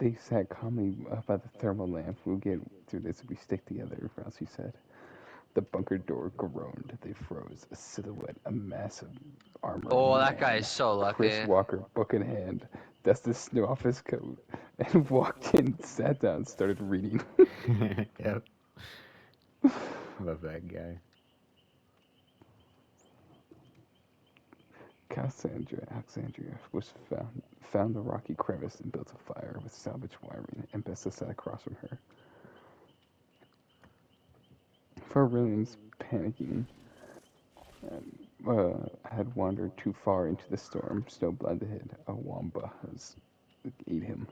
They sat calmly by the thermal lamp. We'll get through this if we stick together, Rousey said. The bunker door groaned. They froze. A silhouette, a massive armored Oh, that guy man. is so Chris lucky. Walker, book in hand, dusted snow off his coat, and walked in, sat down, started reading. Yep. Love that guy. Alexandria was found the rocky crevice and built a fire with salvage wiring, and Bessa sat across from her. For Williams, panicking, had wandered too far into the storm. Snow blinded. A wamba has ate him.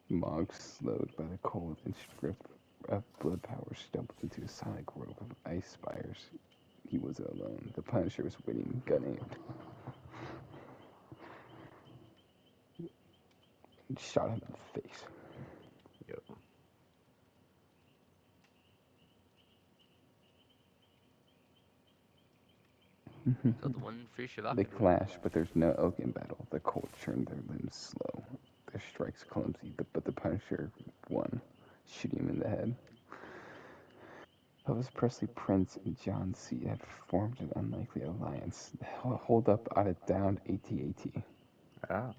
Mogg, slowed by the cold and strip of blood power, stumbled into a sonic grove of ice spires. He was alone. The Punisher was waiting, gun aimed, and shot him in the face. Yep. So the one free Shavak. They clash, but there's no elk in battle. The Colt turned their limbs slow, their strikes clumsy, but the Punisher won, shooting him in the head. Elvis Presley, Prince, and John C. had formed an unlikely alliance. Hold up on a downed AT-AT. Oh.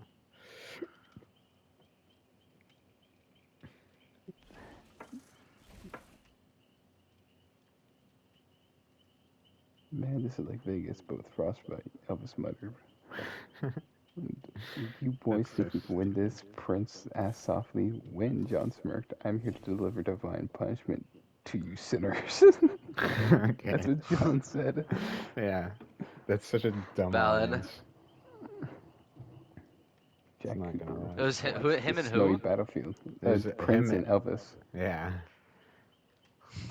Man, this is like Vegas, but with frostbite, Elvis muttered. You boys think you can win this? Prince asked softly. Win, John smirked. I'm here to deliver divine punishment to you sinners. Okay. That's what John said. Yeah. That's such a dumb Valid. alliance. Jack not gonna Cooper lie. It was him watched and the snowy who? battlefield. There's Prince him and Elvis. Yeah.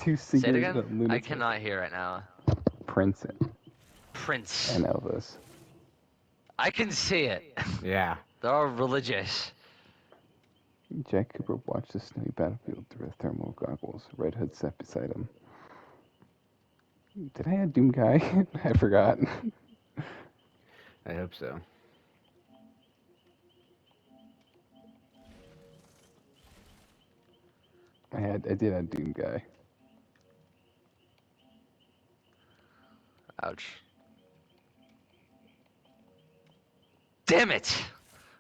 Two Say it singers again? and a I lunatic. cannot hear right now. Prince Prince. and Elvis. I can see it. Yeah. They're all religious. Jack Cooper watched the snowy battlefield through the thermal goggles. Red Hood sat beside him. Did I add Doom Guy? I forgot. I hope so. I did add Doom Guy. Ouch. Damn it!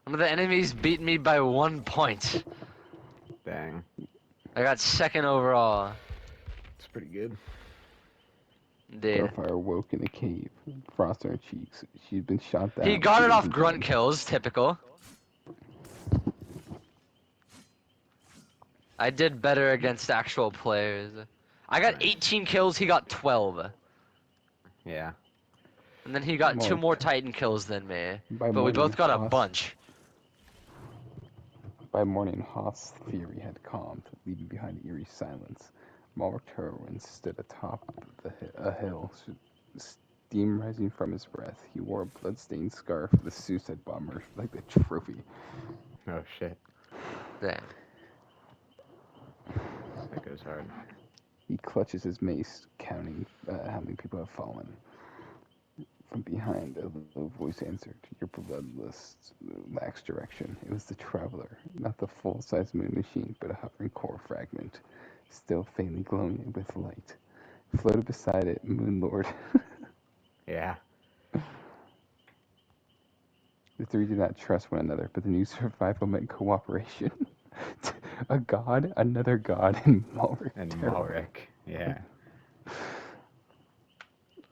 One of the enemies beat me by 1 point. Dang. I got second overall. It's pretty good. Indeed. Starfire woke in a cave, frost on her cheeks. She'd been shot down. He got She it off wasn't grunt dead. kills, typical. I did better against actual players. I got Nice. 18 kills, he got 12. Yeah. And then he got More 2 more t- Titan kills than me. By But we morning, both got a Haas- bunch. By morning, Haas' fury had calmed, leaving behind eerie silence. Malric Terwin stood atop a hill, steam rising from his breath. He wore a blood-stained scarf with a suicide bomber like the trophy. Oh shit. Damn. That goes hard. He clutches his mace, counting how many people have fallen. From behind, a low voice answered, "Your bloodlust lacks direction." It was the Traveler, not the full-size moon machine, but a hovering core fragment, still faintly glowing with light. Floated beside it, Moon Lord. Yeah. The three did not trust one another, but the new survival meant cooperation. A god, another god, and Malric. And Terror. Malric. Yeah.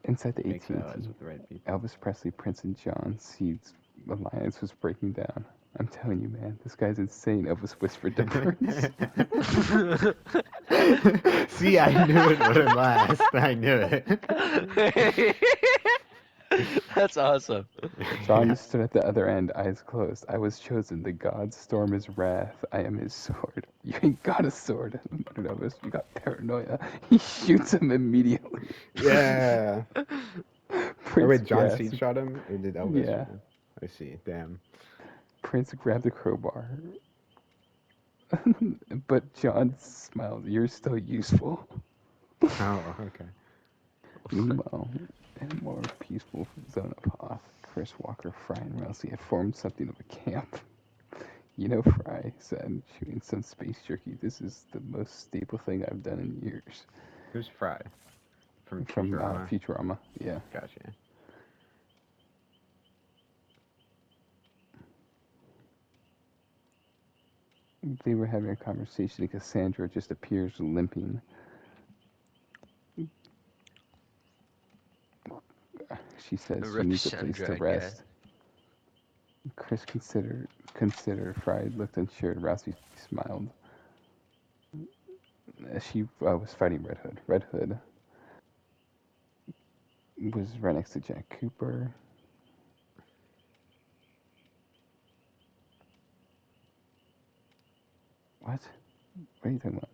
Inside the Makes allies AT&T, with the right people. Elvis Presley, Prince, and John Seed's alliance was breaking down. I'm telling you, man, this guy's insane, Elvis whispered to Prince. See, I knew it wouldn't last. I knew it. That's awesome. John stood at the other end, eyes closed. I was chosen. The god storm his wrath. I am his sword. You ain't got a sword, muttered Elvis. You got paranoia. He shoots him immediately. Yeah. Prince Oh wait, John grasped- Seed shot him, or did Elvis? Yeah. Shoot him? I see. Damn. Prince grabbed a crowbar. But John smiled. You're still useful. Oh, okay. Meanwhile, in a more peaceful zone of Hoth, Chris Walker, Fry, and Rousey had formed something of a camp. You know, Fry said, chewing some space jerky. This is the most stable thing I've done in years. Who's Fry? From From Futurama? Futurama, yeah. Gotcha. They were having a conversation and Cassandra just appears limping. She says she Rip needs a place to Sandra, yeah. rest. Chris considered Fry looked unsure. Rousey smiled. She was fighting Red Hood. Red Hood was right next to Jack Cooper. What? What are you talking about?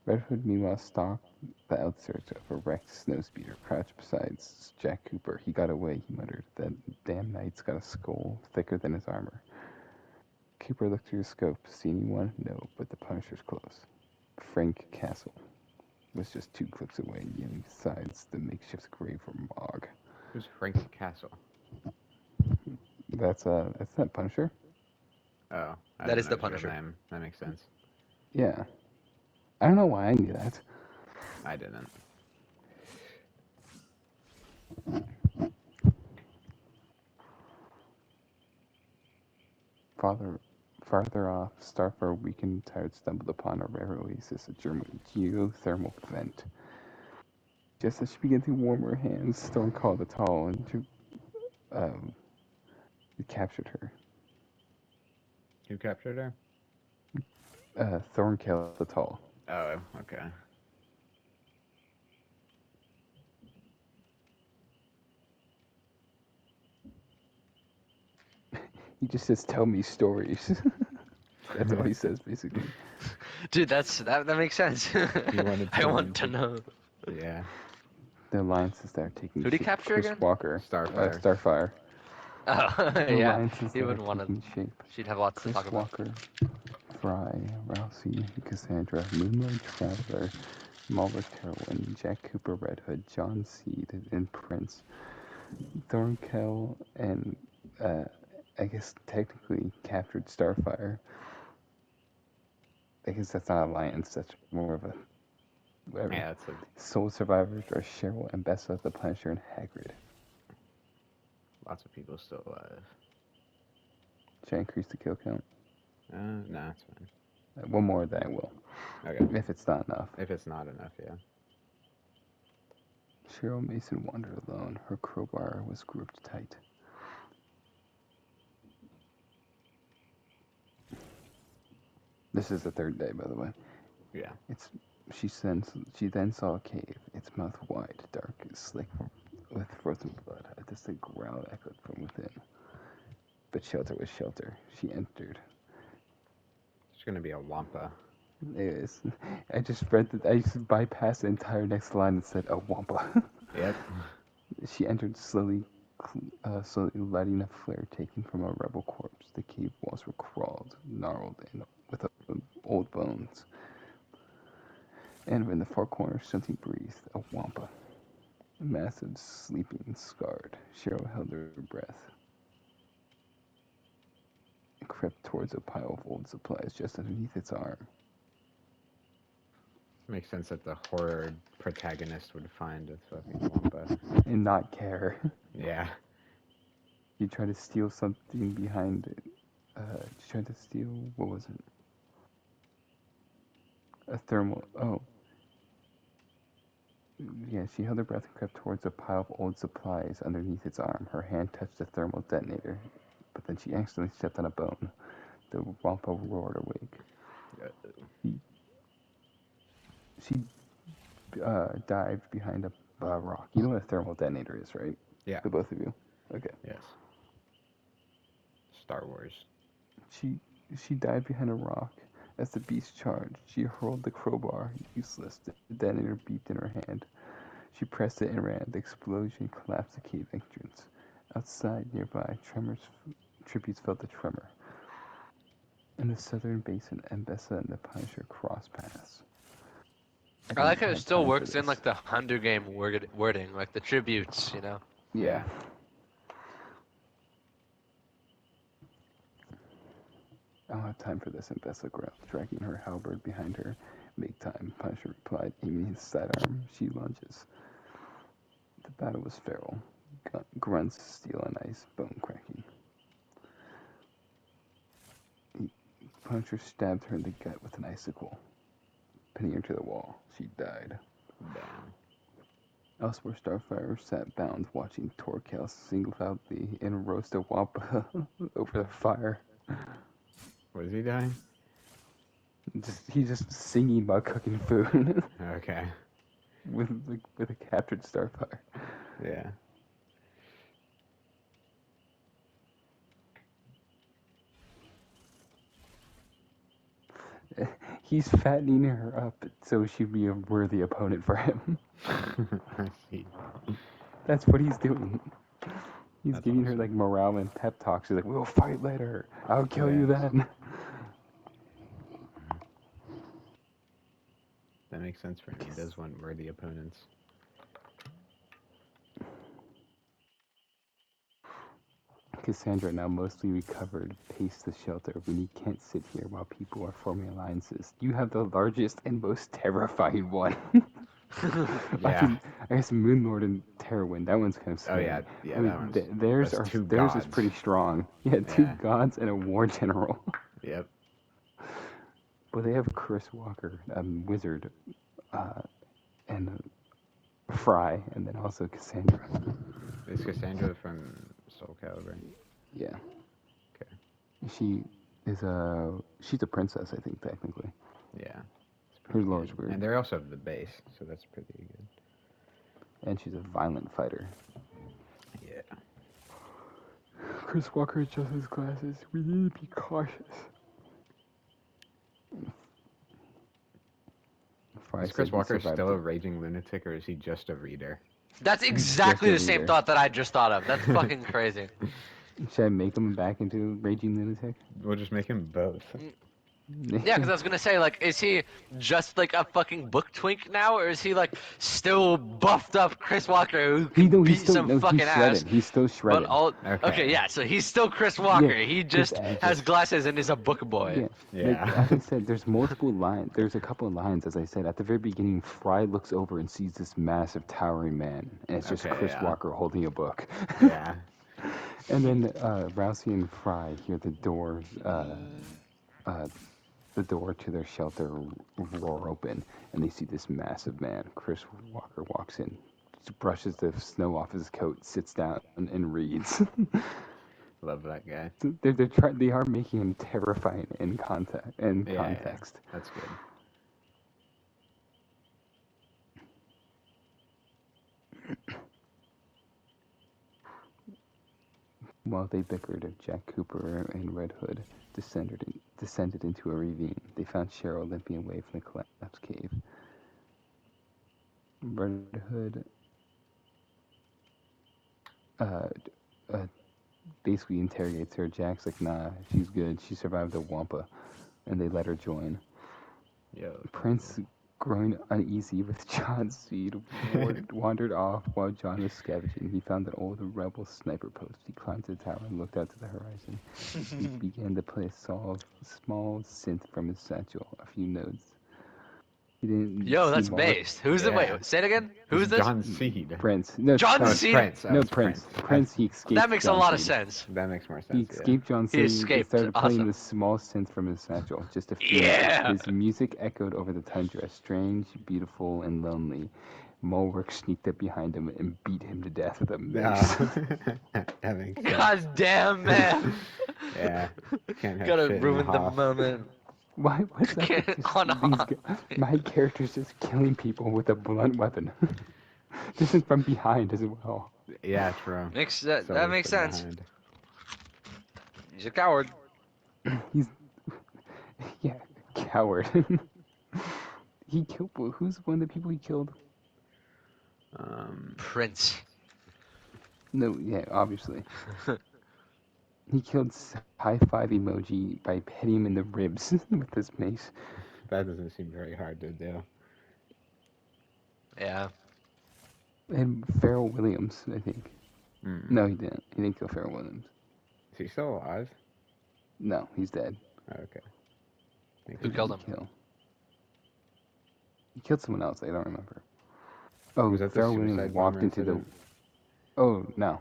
Red Hood, meanwhile, stalked the outskirts of a wrecked snowspeeder, crouched beside Jack Cooper. He got away, he muttered. That damn knight's got a skull thicker than his armor. Cooper looked through the scope. See anyone? No, but the Punisher's close. Frank Castle was just 2 clicks away, kneeling beside the makeshift grave for Mog. Who's Frank Castle? That's not Punisher? Oh, I That didn't is know the his real Punisher. name. That makes sense. Yeah. I don't know why I knew that. I didn't. Farther off, Starfire, weakened and tired, stumbled upon a rare oasis, a German geothermal vent. Just as she began to warm her hands, Storm called the tall and it captured her. Who captured her? Thornkill the tall. Oh, okay. He just says, "Tell me stories." That's all he says, basically. Dude, that makes sense. wanted I someone want to to- know. Yeah. The alliances that are taking Who'd he shape. capture Chris again? Walker. Starfire. Starfire. Oh, The yeah. alliances He that are wouldn't want to. taking shape. She'd have lots to Chris talk about. Walker, Fry, Rousey, Cassandra, Moonlight Traveler, Malvern Heroine, Jack Cooper, Red Hood, John Seed, and Prince, Thornkill, and I guess technically captured Starfire. I guess that's not Alliance, that's more of a whatever. Yeah, that's Sole survivors are Cheryl and Bessa, the Punisher, and Hagrid. lots of people still alive. Should I increase the kill count? No, it's fine. One more, then I will. Okay. If it's not enough. If it's not enough, yeah. Cheryl Mason wandered alone. Her crowbar was gripped tight. This is the 3rd day, by the way. Yeah. She then saw a cave, its mouth wide, dark, slick with frozen blood. A distant growl echoed from within. But shelter was shelter. She entered. It's gonna be a Wampa. It is. I just bypassed the entire next line and said, "A wampa." Yep. She entered slowly, lighting a flare taken from a rebel corpse. The cave walls were crawled, gnarled, and with old bones. And in the far corner, something breathed. A wampa. Massive, sleeping, scarred. Cheryl held her breath. And crept towards a pile of old supplies just underneath its arm. Makes sense that the horror protagonist would find a fucking Wampa. And not care. Yeah. She tried to steal something behind it. She tried to steal, what was it? A thermal, oh. Yeah, she held her breath and crept towards a pile of old supplies underneath its arm. Her hand touched the thermal detonator, but then she accidentally stepped on a bone. The Wampa roared awake. She dived behind a rock. You know what a thermal detonator is, right? Yeah. The both of you. Okay. Yes. Star Wars. She dived behind a rock. As the beast charged, she hurled the crowbar, useless. The detonator beeped in her hand. She pressed it and ran. The explosion collapsed the cave entrance. Outside, nearby, tributes felt the tremor. In the southern basin, Mbessa and the Punisher cross paths. I like how it have still time for works in this. like the Hunger Game wording, like the tributes, you know. Yeah. I don't have time for this, Ambessa growled, dragging her halberd behind her. Make time, Punisher replied, aiming his sidearm. She lunges. The battle was feral. Grunts, steel and ice, bone cracking. Punisher stabbed her in the gut with an icicle, pinning her to the wall. She died. Damn. Elsewhere, Starfire sat bound, watching Torkel single-handedly and roast a wampa over the fire. Was he dying? He's just singing about cooking food Okay. with a captured Starfire. Yeah. He's fattening her up so she'd be a worthy opponent for him. I see. That's what he's doing. He's That's giving her awesome. like morale and pep talks. She's like, "We'll fight later. I'll kill you Yeah. then." That makes sense for him. He does want worthy opponents. Cassandra, now mostly recovered, paced the shelter. We can't sit here while people are forming alliances. You have the largest and most terrifying one. Yeah. I guess Moonlord and Terrawind. That one's kind of Oh scary. yeah, yeah. I mean, That one's. theirs That's two theirs is gods. pretty strong. Yeah, two Yeah. gods and a war general. Yep. But they have Chris Walker, wizard, and Fry, and then also Cassandra. Is Cassandra from Soul Calibur? Yeah. Okay. She's a princess, I think, technically. Yeah. Her lore's weird. And they're also the base, so that's pretty good. And she's a violent fighter. Yeah. Chris Walker adjusts his glasses. We need to be cautious. Fry Is said Chris he Walker survived still a the- raging lunatic, or is he just a reader? That's exactly the just a same reader. thought that I just thought of. That's fucking crazy. Should I make him back into a raging lunatic? We'll just make him both. Yeah, because I was gonna say, like, is he just like a fucking book twink now, or is he like still buffed up Chris Walker who can beat some fucking he's ass? shredded. He's still shredded. But all Okay. yeah, so he's still Chris Walker. Yeah, he just he has just- glasses and is a book boy. Yeah. Yeah. Like, as I said, there's multiple lines. There's a couple of lines, as I said. At the very beginning, Fry looks over and sees this massive, towering man. And it's just Okay, Chris yeah. Walker holding a book. Yeah. And then Rousey and Fry hear the door to their shelter roar open. And they see this massive man. Chris Walker walks in, just brushes the snow off his coat, sits down, and reads. Love that guy. They are making him terrifying in context. Yeah. That's good. While they bickered, Jack Cooper and Red Hood descended into a ravine. They found Cheryl limping away from the collapsed cave. Red Hood basically interrogates her. Jack's like, nah, she's good. She survived the Wampa. And they let her join. Yo. Prince, growing uneasy with John's speed, wandered off while John was scavenging. He found an old rebel sniper post. He climbed to the tower and looked out to the horizon. He began to play a small synth from his satchel, a few notes. He didn't Yo, see that's more- based. Who's it? Yeah. Wait, say it again. Who's this? John Seed. Prince. No, John Oh, it's Seed? Prince. Oh, No, it's Prince. Prince, he escaped. That makes John a lot of Seed. sense. That makes more He sense. escaped John He Seed. escaped. Started playing Awesome. this small synth from his satchel. Just a few. Yeah. His music echoed over the tundra, strange, beautiful, and lonely. Mulwork sneaked up behind him and beat him to death with a mace. Yeah. That makes sense. God damn, man. Yeah. Can't have Gotta shit in ruin the Hoth. moment. Why? What's up with Can't just on these off. my character's just killing people with a blunt weapon. This is from behind as well. Yeah, true. Makes So that we're makes from sense. behind. He's a coward. He's yeah, coward. He killed. Who's one of the people he killed? Prince. No, yeah, obviously. He killed high five emoji by hitting him in the ribs with his mace. That doesn't seem very hard to do. Yeah. And Pharrell Williams, I think. Mm. No, he didn't. He didn't kill Pharrell Williams. Is he still alive? No, he's dead. Okay. Makes Who sense. killed He him? kill? He killed someone else. I don't remember. Oh, Was that the Pharrell Williams suicide walked bomber into the. incident? Oh no.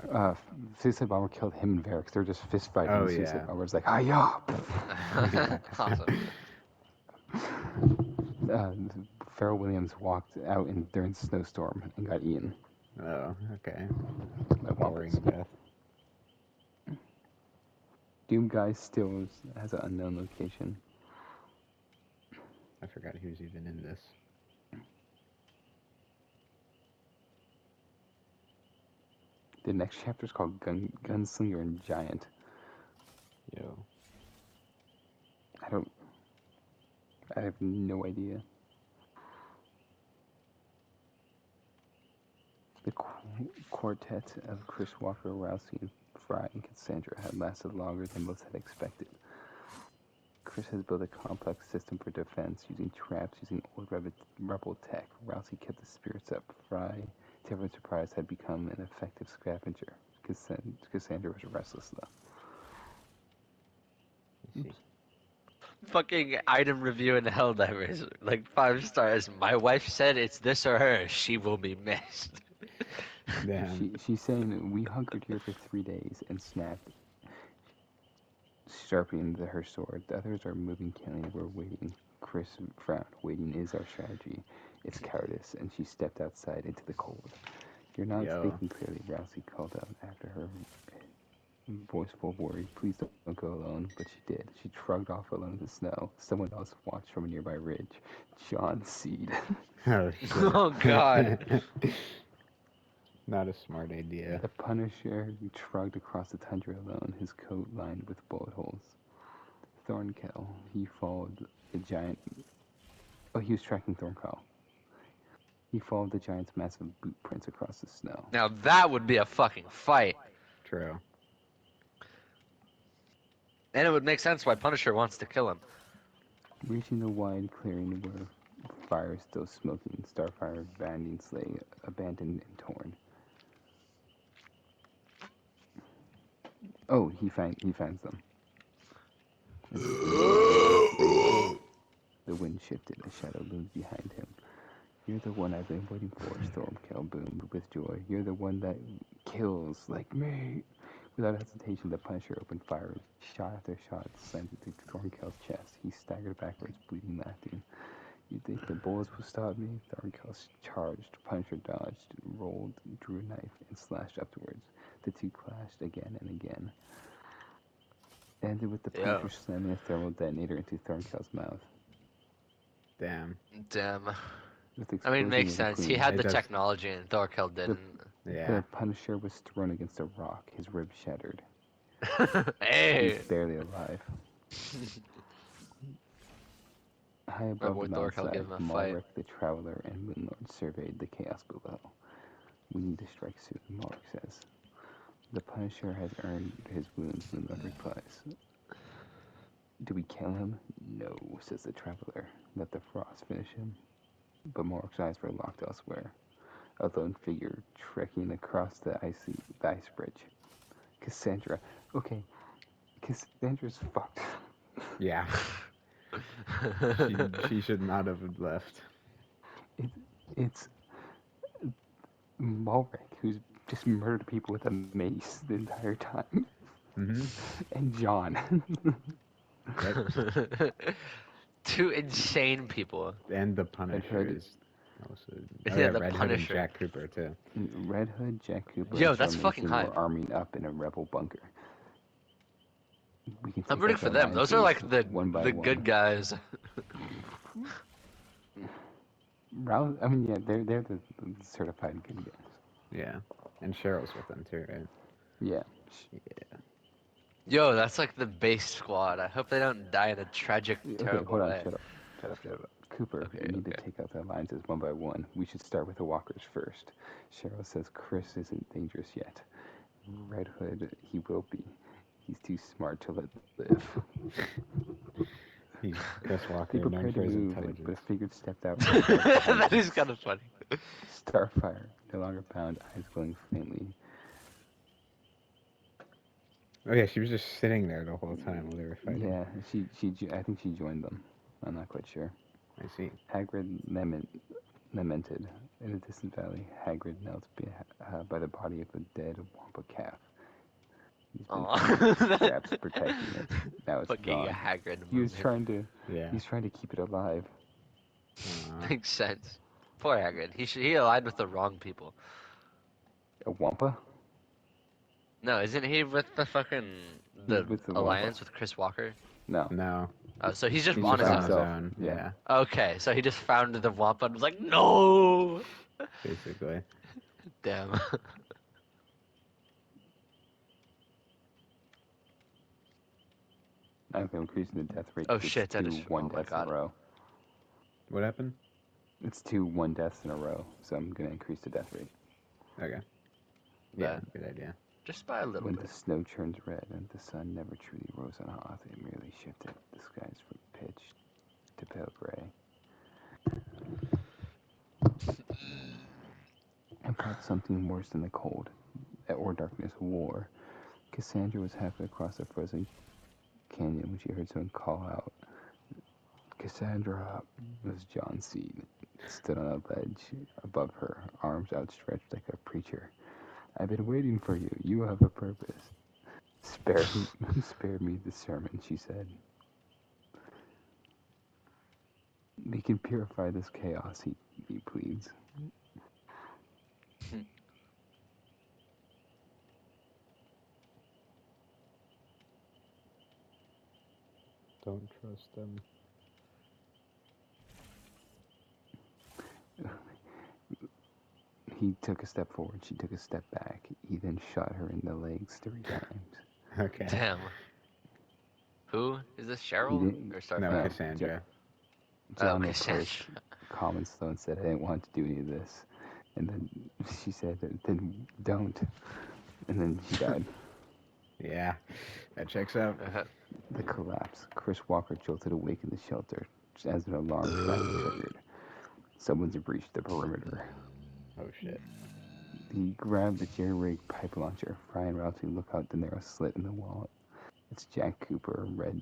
Okay. Suicide Bomber killed him and Varix. They're just fist fighting. Oh, and Suicide yeah. Bomber's like, "Hiya!" Awesome. uh, Pharrell Williams walked out during the snowstorm and got eaten Oh, okay. by Boring wompits. death. Doom Guy still has an unknown location. I forgot who's even in this. The next chapter is called Gunslinger and Giant. Yo. I have no idea. The quartet of Chris Walker, Rousey, and Fry and Cassandra had lasted longer than most had expected. Chris has built a complex system for defense using traps using old rebel tech. Rousey kept the spirits up. Fry, to everyone's surprise, had become an effective scavenger. Cassandra was restless though. Let's see. Fucking item review in Helldivers. Like 5 stars. My wife said it's this or her. She will be missed. Damn. She's saying we hunkered here for 3 days and snapped, sharpening her sword. The others are moving, killing. We're waiting. Chris frowned. Waiting is our strategy. It's cowardice, and she stepped outside into the cold. You're not Yo. thinking clearly, Rousey called out after her voice full of worry. Please don't go alone. But she did. She trudged off alone in the snow. Someone else watched from a nearby ridge. John Seed. Oh, shit. Oh, God. Not a smart idea. The Punisher trudged across the tundra alone, his coat lined with bullet holes. Thornkill. He followed the giant. Oh, he was tracking Thornkill. He followed the giant's massive boot prints across the snow. Now that would be a fucking fight. True. And it would make sense why Punisher wants to kill him. Reaching the wide clearing where fire is still smoking, Starfire, Vandy's sleigh, abandoned and torn. Oh, he finds them. The wind shifted, a shadow loomed behind him. You're the one I've been waiting for, Stormkill boomed with joy. You're the one that kills like me. Without hesitation, the Punisher opened fire. Shot after shot slammed into Thornkill's chest. He staggered backwards, bleeding, laughing. You think the bullets will stop me? Thornkill charged. Punisher dodged, rolled, drew a knife, and slashed upwards. The two clashed again and again. It ended with the Punisher slamming a thermal detonator into Thornkill's mouth. Damn. Damn. With I mean, makes explosion sense. He clean. had It the does. technology and Thorkel didn't. Yeah. The Punisher was thrown against a rock, his ribs shattered. Hey! He's barely alive. High My above boy the Thorkel gave mountainside, him a fight. Malric the Traveler and Moonlord surveyed the chaos below. We need to strike soon, Malric says. The Punisher has earned his wounds, Moonlord replies. Do we kill him? No, says the Traveler. Let the frost finish him. But Malric's eyes were locked elsewhere. A lone figure trekking across the ice bridge. Cassandra. Okay, Cassandra's fucked. Yeah. She should not have left. It's Malric, who's just murdered people with a mace the entire time. Mm-hmm. And John. Yep. Two insane people. And the Punisher Hood. is also. Yeah, the Red Hood and Punisher. Jack Cooper too. Red Hood, Jack Cooper, Yo, and that's Sean fucking Mason hype. were arming up in a rebel bunker. We can I'm take rooting out for the them. Those are alliances like one by the one. good guys. I mean, yeah, they're the certified good guys. Yeah. And Cheryl's with them too, right? Yeah. Yeah. Yo, that's like the base squad. I hope they don't die in a tragic, Okay, terrible hold on. way. Shut up. Cooper, Okay, we need okay. to take out the alliances one by one. We should start with the walkers first. Cheryl says Chris isn't dangerous yet. Red Hood, he will be. He's too smart to let live. He's Chris He Walker, known prepared for to his move, but a intelligence. figure stepped out. That is kind of funny. Starfire, no longer bound, eyes glowing faintly. Oh yeah, she was just sitting there the whole time while they were fighting. Yeah, I think she joined them. I'm not quite sure. I see. Hagrid lamented. In a distant valley, Hagrid knelt by the body of a dead Wampa calf. He's been Aw. straps protecting it. Now it's Fucking gone. Hagrid He was moment. trying to. Yeah. He's trying to keep it alive. Aw. Makes sense. Poor Hagrid. He aligned with the wrong people. A Wampa? No, isn't he with the fucking He's the with the alliance Wampa. with Chris Walker? No. No, Oh, so he's just he's on just his on own. his himself. own. Yeah. Yeah, Okay, so he just found the Wampa and was like, no. basically. Damn. I'm increasing the death rate. Oh 'Cause shit, it's that two is. one Oh my deaths in a god. row. What happened? It's 2 1 deaths in a row, so I'm gonna increase the death rate. Okay. Yeah, But good idea. just by a little When bit. the snow turns red and the sun never truly rose on Hoth, it merely shifted the skies from pitch to pale gray. And brought something worse than the cold, or darkness, war. Cassandra was halfway across the frozen canyon when she heard someone call out. Cassandra! It was John Seed. Stood on a ledge above her, arms outstretched like a preacher. I've been waiting for you. You have a purpose. Spare me the sermon, she said. We can purify this chaos, he pleads. Don't trust them. He took a step forward, she took a step back. He then shot her in the legs 3 times. Okay. Damn. Who is this? Cheryl didn't- or No, Starfire? Cassandra. John Oh, at first, calm and slow, and said, I didn't want to do any of this. And then she said, then don't. And then she died. Yeah, that checks out. The collapse. Chris Walker jolted awake in the shelter as an alarm flash triggered. Someone's breached the perimeter. Oh shit. He grabbed the jerry-rigged pipe launcher. Fry and Rousey look out the narrow slit in the wall. It's Jack Cooper, Red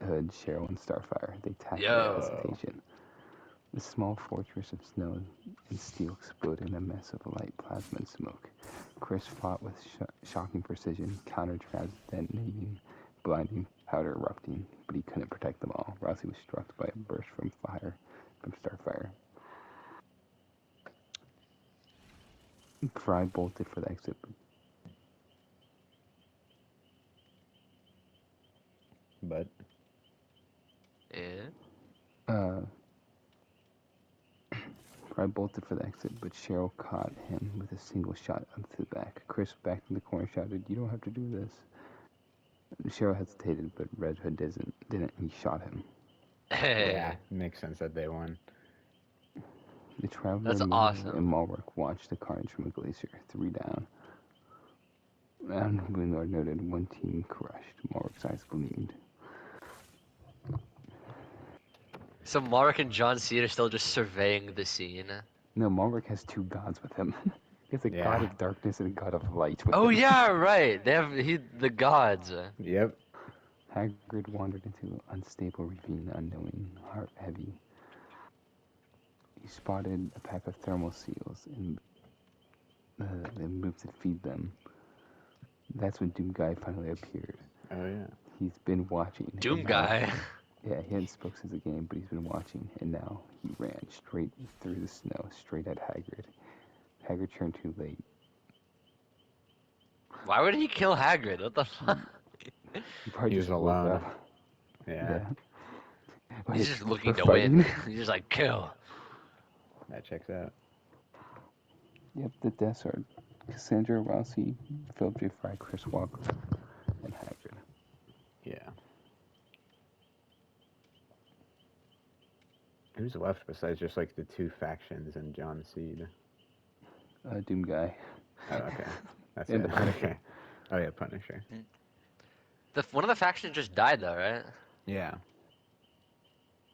Hood, Cheryl, and Starfire. They tackle Yo. without hesitation. The small fortress of snow and steel exploded in a mess of light plasma and smoke. Chris fought with shocking precision, counter traps detonating, blinding powder erupting, but he couldn't protect them all. Rousey was struck by a burst from Starfire. Fry bolted for the exit. But Yeah. Fry bolted for the exit, but Cheryl caught him with a single shot onto the back. Chris backed in the corner shouted, "You don't have to do this." Cheryl hesitated, but Red Hood didn't. He shot him. yeah, makes sense that they won. The Traveler, That's Miller, awesome. and Malric watched the carnage from a glacier, 3 down. And Moonlord noted, one team crushed. Malric's eyes gleamed. So Mark and John C are still just surveying the scene. No, Malric has 2 gods with him. He has a Yeah. god of darkness and a god of light with Oh him. yeah, right. They have the gods. Yep. Hagrid wandered into unstable ravine, unknowing, heart heavy. He spotted a pack of thermal seals and moved to feed them. That's when Doom Guy finally appeared. Oh yeah. He's been watching. Doom and now- guy. Yeah, he hadn't spoke since the game, but he's been watching, and now he ran straight through the snow, straight at Hagrid. Hagrid turned too late. Why would he kill Hagrid? What the fuck? He probably He just was woke alone. up. Yeah, Wait, He's just looking we're to fighting? win. He's just like kill. that checks out. Yep, the deaths are Cassandra, Rousey, Philip J. Fry, Chris Walker, and Hagrid. Yeah. Who's left besides just like the 2 factions and John Seed? Doom Guy. Oh, okay. That's And it. the Punisher. Okay. Oh yeah, Punisher. One of the factions just died though, right? Yeah.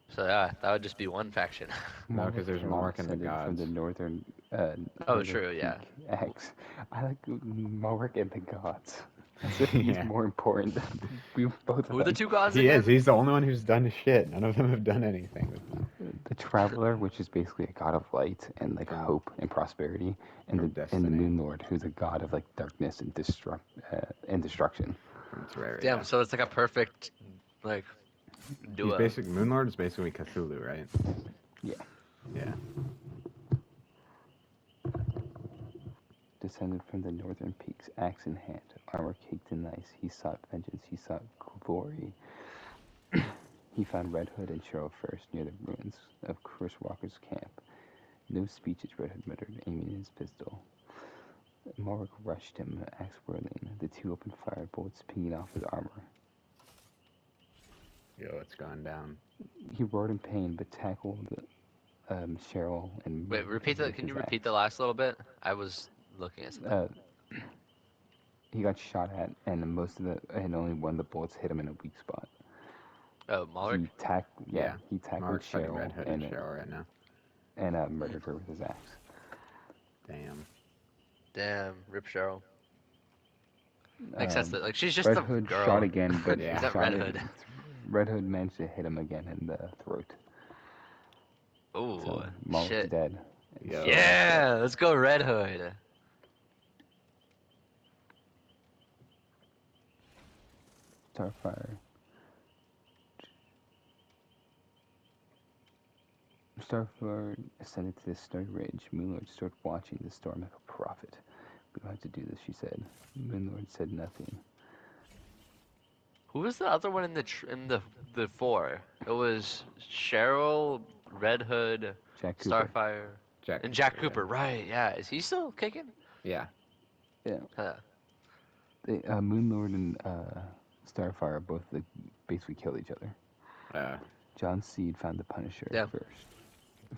So yeah, that would just be one faction. No, 'cause there's Malric and the descended from the gods. northern. Oh, Northern true, yeah. Peak X. I like Malric and the gods. As if he's Yeah. more important than we both of Who are the them. two gods He again? is. He's the only one who's done shit. None of them have done anything. The Traveler, which is basically a god of light and like Oh. hope and prosperity, and From the and the Destiny. Moon Lord, who's a god of like darkness and destruction. From Terraria. Damn, so it's like a perfect, like, He's duo. basically Moonlord is basically Cthulhu, right? Yeah. Yeah. Descended from the northern peaks, axe in hand, armor caked in ice, he sought vengeance, he sought glory. He found Red Hood and Cheryl first near the ruins of Chris Walker's camp. No speeches, Red Hood muttered, aiming his pistol. Morrick rushed him, axe whirling. The two opened fire, bullets pinging off his armor. Yo, it's gone down. He roared in pain, but tackled Cheryl and Wait, repeat that. with Can his you repeat axe. the last little bit? I was looking at something. He got shot at, and only one of the bullets hit him in a weak spot. Oh, Malric? He tackled Mark's fighting Cheryl Red Hood and Cheryl right now. and murdered her with his axe. Damn. Damn, Rip Cheryl. Makes sense that, like, she's just Red a Hood girl. shot again, but Yeah. Is that shot Red it- Hood? Red Hood managed to hit him again in the throat. Ooh, So Malrick's shit. dead. Yo. Yeah, let's go Red Hood. Starfire. Starfire ascended to the snowy ridge. Moonlord stood watching the storm like a prophet. We don't have to do this, she said. Moonlord said nothing. Who was the other one in the four? It was Cheryl, Red Hood, Jack Cooper. Starfire, Jack and Jack yeah. Cooper. Right? Yeah. Is he still kicking? Yeah. Yeah. Huh. Moonlord and Starfire both basically killed each other. John Seed found the Punisher Yeah. first.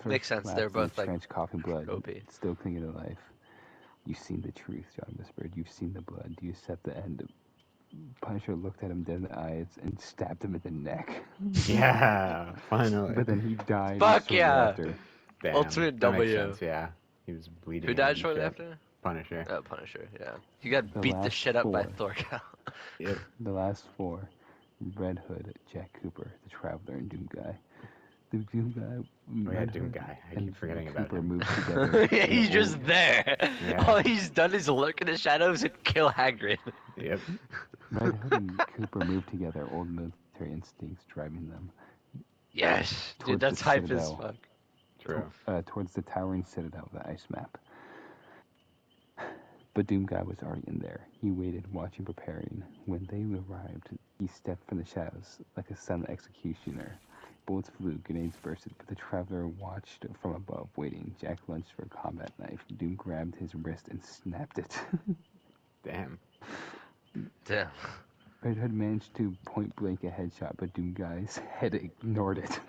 Makes sense, Lapped they're in both, the like, trench, coughing blood, OP. still clinging to life. You've seen the truth, John whispered. You've seen the blood. Do you accept the end? Punisher looked at him dead in the eyes and stabbed him in the neck. Yeah. Finally. But then he died Fuck shortly yeah! after. Damn. Ultimate that makes W. sense, yeah. He was bleeding. Who out died and shortly shit. after? Punisher. Oh, Punisher. Yeah. He got The beat the last shit up by four. Thorkel. Yep. The last four: Red Hood, Jack Cooper, the Traveler, and Doom Guy. The Doom Guy. Oh yeah, Red Doom Hood Guy. I and keep forgetting about Cooper him. moved together. Yeah, in he's an just old- there. Yeah. All he's done is lurk in the shadows and kill Hagrid. Yep. Red Hood and Cooper moved together, old military instincts driving them. Yes, dude, Towards that's the hype as Citadel. fuck. True. Towards the towering citadel of the ice map. But Doom Guy was already in there. He waited, watching, preparing. When they arrived, he stepped from the shadows like a silent executioner. Bullets flew, grenades bursted, but the Traveler watched from above, waiting. Jack lunged for a combat knife. Doom grabbed his wrist and snapped it. Damn. Damn. Red Hood managed to point blank a headshot, but Doom Guy's head ignored it.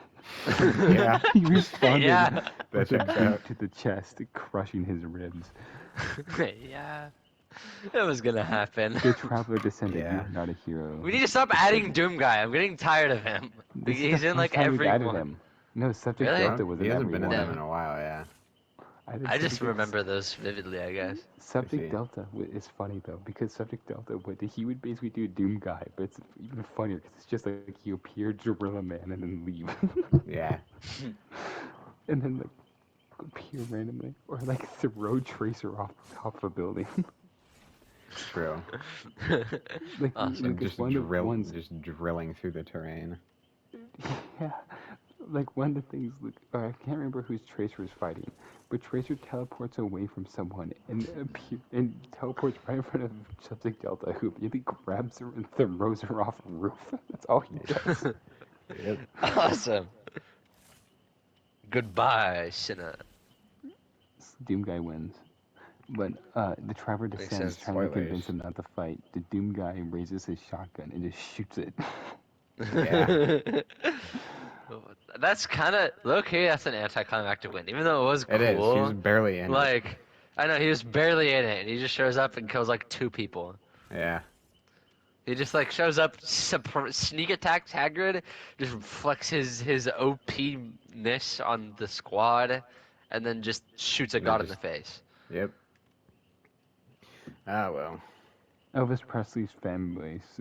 Yeah. He responded Yeah. That with a checks boot out. to the chest, crushing his ribs. Yeah. It was gonna happen. The Traveler descended. Yeah. You're not a hero. We need to stop adding Doom Guy. I'm getting tired of him. This is He's the in like first time we've every added one. him. No, Subject Really? Delta was He in hasn't every been in one. them in a while, yeah. I just remember those vividly, I guess. see. Subject Delta is funny though, because Subject Delta he would basically do Doom Guy, but it's even funnier because it's just like he appeared Gorilla Man and then leave, Yeah. and then like appear randomly or like throw Tracer off a building. True. Like, Awesome. And it's just one of the ones. just drilling through the terrain. Yeah, like one of the things. I can't remember whose Tracer was fighting, but Tracer teleports away from someone and teleports right in front of Subject Delta, who immediately grabs her and throws her off a roof. That's all he does. Yep. Awesome. Goodbye, sinner. Doom Guy wins. But the Traveler Makes descends, sense. trying to Spoilers. convince him not to fight. The Doom Guy raises his shotgun and just shoots it. Yeah. That's kind of low-key. That's an anticlimactic win, even though it was cool. It is. He was barely in it. Like, I know he was barely in it, and he just shows up and kills like 2 people. Yeah. He just like shows up, sneak attacks Hagrid, just flex his OP-ness on the squad, and then just shoots a And then god in just- the face. Yep. Ah well. Elvis Presley's fan base